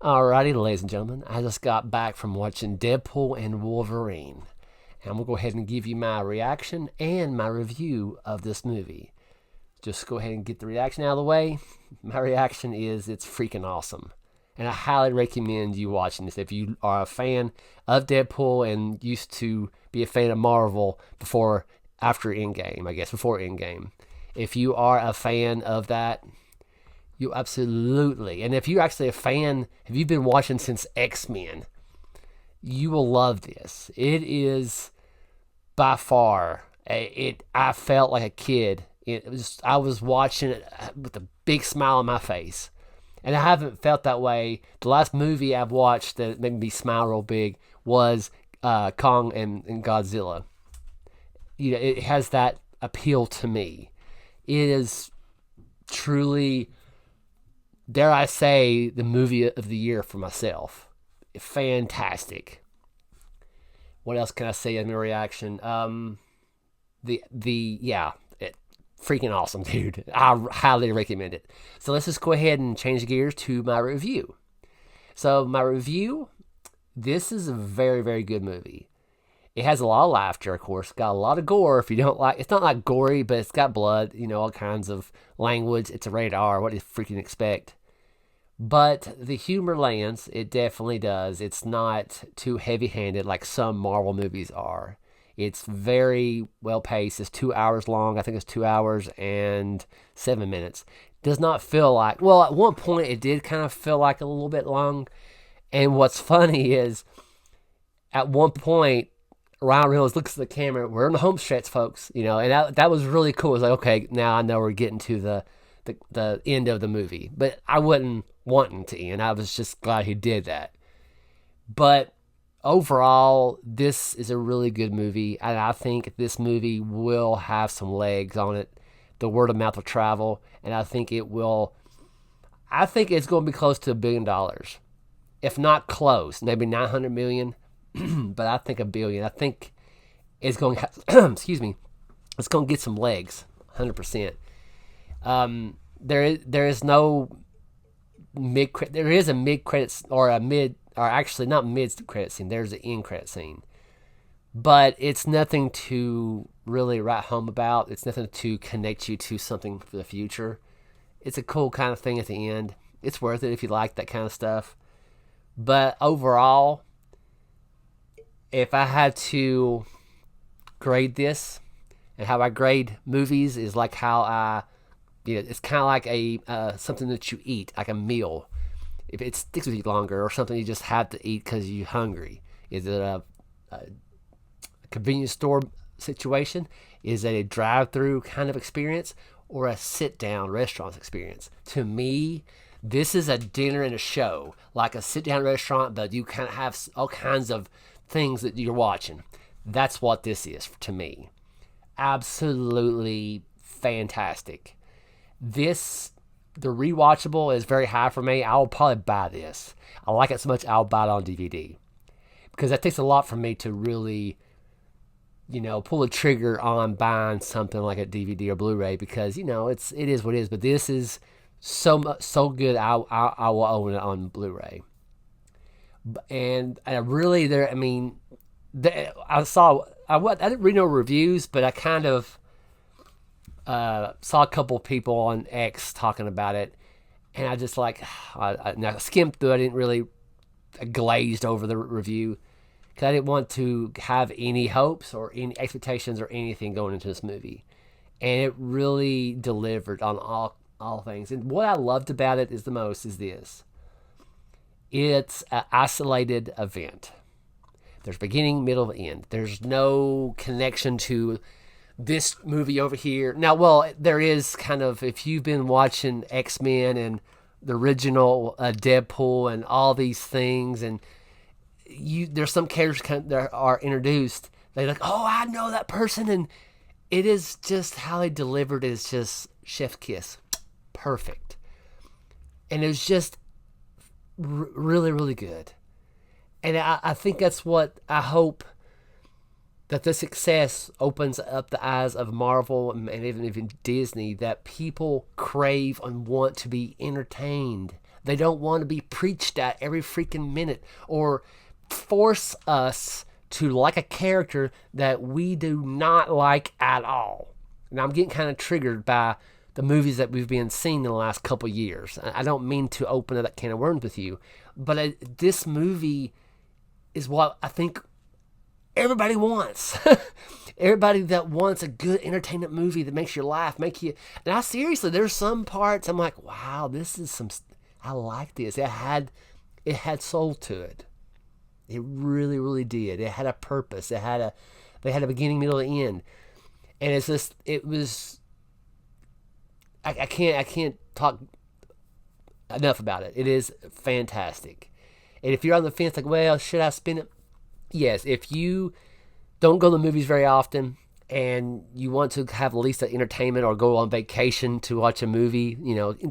Alrighty, ladies and gentlemen, I just got back from watching Deadpool and Wolverine. And I'm going to go ahead and give you my reaction and my review of this movie. Just go ahead and get the reaction out of the way. My reaction is it's freaking awesome. And I highly recommend you watching this if you are a fan of Deadpool and used to be a fan of Marvel after Endgame, I guess, before Endgame. If you are a fan of that, you absolutely. And if you're actually a fan, if you've been watching since X-Men, you will love this. It is by far, I felt like a kid. I was watching it with a big smile on my face. And I haven't felt that way. The last movie I've watched that made me smile real big was Kong and Godzilla. It has that appeal to me. It is truly, dare I say, the movie of the year for myself. Fantastic. What else can I say in my reaction? Freaking awesome, dude. I highly recommend it. So let's just go ahead and change gears to my review. So my review, this is a very, very good movie. It has a lot of laughter, of course. Got a lot of gore. If you don't like, it's not like gory, but it's got blood. All kinds of language. It's a rated R. What do you freaking expect? But the humor lands. It definitely does. It's not too heavy-handed like some Marvel movies are. It's very well paced. It's 2 hours long. I think it's 2 hours and 7 minutes. Does not feel like, well, at one point it did kind of feel like a little bit long. And what's funny is at one point, Ryan Reynolds looks at the camera. We're in the home stretch, folks. And that was really cool. It was like, okay, now I know we're getting to the end of the movie. But I wasn't wanting to end. I was just glad he did that. But overall, this is a really good movie, and I think this movie will have some legs on it. The word of mouth will travel, and I think it will. I think it's going to be close to $1 billion, if not close, maybe 900 million. But I think $1 billion. I think it's going to have, excuse me, it's going to get some legs, 100%. There is no mid. There is a mid credits or a mid. Or actually, not mid-credit scene. There's an end-credit scene. But it's nothing to really write home about. It's nothing to connect you to something for the future. It's a cool kind of thing at the end. It's worth it if you like that kind of stuff. But overall, if I had to grade this, and how I grade movies is like how it's kind of like a something that you eat, like a meal. If it sticks with you longer, or something you just have to eat because you're hungry. Is it a convenience store situation? Is it a drive-through kind of experience, or a sit-down restaurant experience? To me, this is a dinner and a show, like a sit-down restaurant, but you kind of have all kinds of things that you're watching. That's what this is to me. Absolutely fantastic. The rewatchable is very high for me. I'll probably buy this. I like it so much I'll buy it on DVD. Because that takes a lot for me to really, pull the trigger on buying something like a DVD or Blu-ray, because, it is what it is. But this is so good, I will own it on Blu-ray. And I really, I didn't read no reviews, but I kind of saw a couple people on X talking about it, and I just I skimmed through. I didn't really glazed over the review because I didn't want to have any hopes or any expectations or anything going into this movie, and it really delivered on all things. And what I loved about it is this: it's an isolated event. There's beginning, middle, and end. There's no connection to this movie over here. Now, well, there is kind of, if you've been watching X-Men and the original Deadpool and all these things, and there's some characters that are introduced, they're like, oh, I know that person, and it is just how they delivered is just chef's kiss. Perfect. And it was just really, really good. And I think that's what I hope, that the success opens up the eyes of Marvel and even Disney, that people crave and want to be entertained. They don't want to be preached at every freaking minute or force us to like a character that we do not like at all. Now, I'm getting kind of triggered by the movies that we've been seeing in the last couple of years. I don't mean to open up that can of worms with you, but this movie is what I think everybody wants. Everybody that wants a good entertainment movie that makes you laugh, make you. Now, seriously, there's some parts I'm like, wow, this is some. I like this. It had soul to it. It really, really did. It had a purpose. They had a beginning, middle, and end. And it's just, it was. I can't talk enough about it. It is fantastic. And if you're on the fence, like, well, should I spend it? Yes, if you don't go to the movies very often and you want to have at least an entertainment or go on vacation to watch a movie,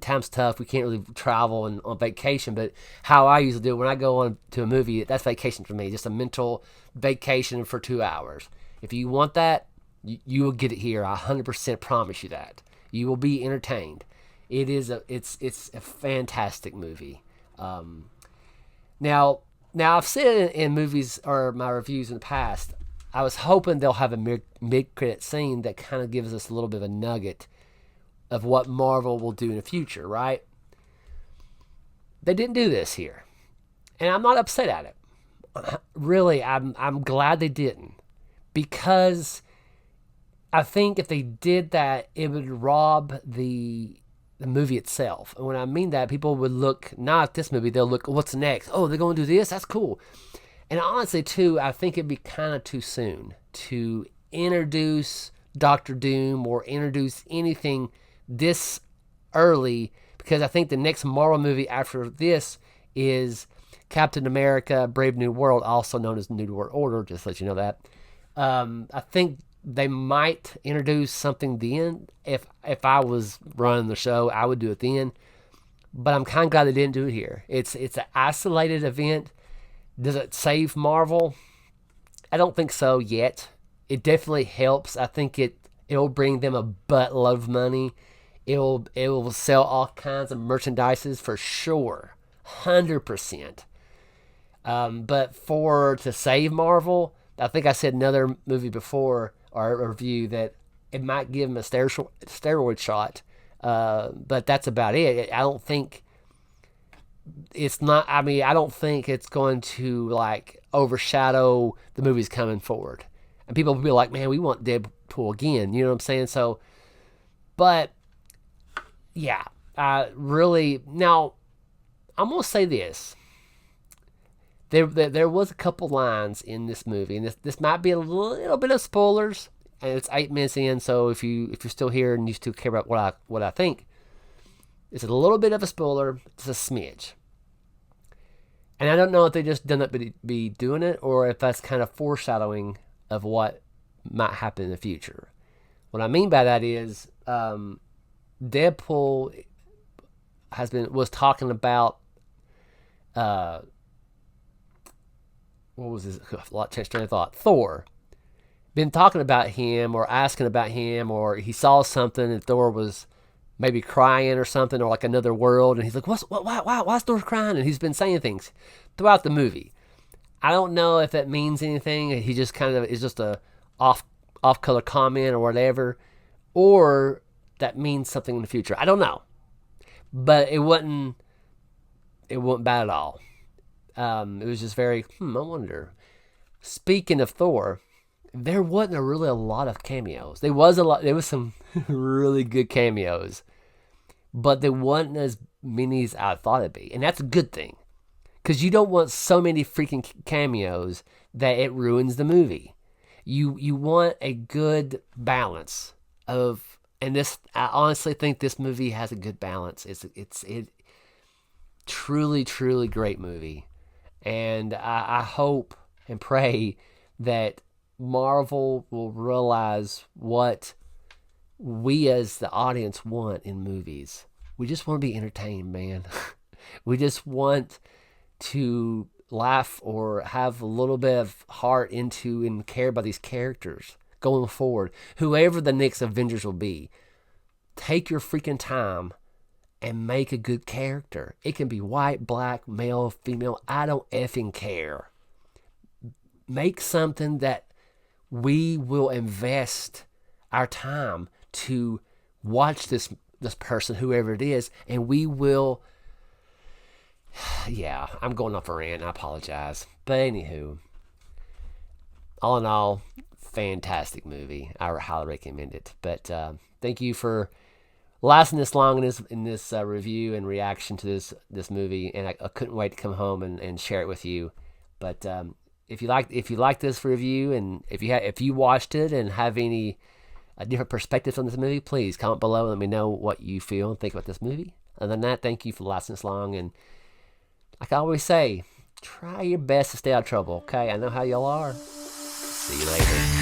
time's tough. We can't really travel on vacation, but how I usually do it, when I go on to a movie, that's vacation for me, just a mental vacation for 2 hours. If you want that, you will get it here. I 100% promise you that. You will be entertained. It's a fantastic movie. Now I've said in movies or my reviews in the past, I was hoping they'll have a mid-credit scene that kind of gives us a little bit of a nugget of what Marvel will do in the future, right? They didn't do this here, and I'm not upset at it. Really, I'm glad they didn't, because I think if they did that, it would rob the movie itself. And when I mean that, people would look not at this movie, they'll look, what's next? Oh, they're going to do this? That's cool. And honestly, too, I think it'd be kind of too soon to introduce Doctor Doom or introduce anything this early, because I think the next Marvel movie after this is Captain America, Brave New World, also known as New World Order, just to let you know that. I think they might introduce something then. If I was running the show, I would do it then. But I'm kind of glad they didn't do it here. It's an isolated event. Does it save Marvel? I don't think so yet. It definitely helps. I think it'll bring them a buttload of money. It will sell all kinds of merchandises for sure, 100%. But to save Marvel, I think I said another movie before, or a review, that it might give them a steroid shot, but that's about it. I don't think I don't think it's going to like overshadow the movies coming forward, and people will be like, man, we want Deadpool again. You know what I'm saying? So, but yeah, really. Now, I'm gonna say this. There was a couple lines in this movie, and this might be a little bit of spoilers, and it's 8 minutes in, so if you're still here and you still care about what I think, it's a little bit of a spoiler, it's a smidge. And I don't know if they just done it be doing it, or if that's kind of foreshadowing of what might happen in the future. What I mean by that is Deadpool was talking about what was his train of thought? Thor. Been talking about him or asking about him, or he saw something and Thor was maybe crying or something, or like another world, and he's like, why's Thor crying? And he's been saying things throughout the movie. I don't know if that means anything. He just kind of is just a off color comment or whatever, or that means something in the future. I don't know, but it wasn't bad at all. It was just very, I wonder. Speaking of Thor, there wasn't really a lot of cameos. There was some really good cameos, but there wasn't as many as I thought it'd be. And that's a good thing, because you don't want so many freaking cameos that it ruins the movie. You want a good balance of, and this, I honestly think this movie has a good balance. It's truly, truly great movie. And I hope and pray that Marvel will realize what we as the audience want in movies. We just want to be entertained, man. We just want to laugh or have a little bit of heart into and care about these characters going forward. Whoever the next Avengers will be, take your freaking time and make a good character. It can be white, black, male, female. I don't effing care. Make something that we will invest our time to watch this person, whoever it is, and we will. Yeah, I'm going off a rant. I apologize. But anywho, all in all, fantastic movie. I highly recommend it. But thank you for lasting this long in this review and reaction to this movie. And I couldn't wait to come home and share it with you. But if you like this review, and if you watched it and have any different perspectives on this movie, please comment below and let me know what you feel and think about this movie. Other than that, thank you for lasting this long. And like I always say, try your best to stay out of trouble, okay? I know how y'all are. See you later.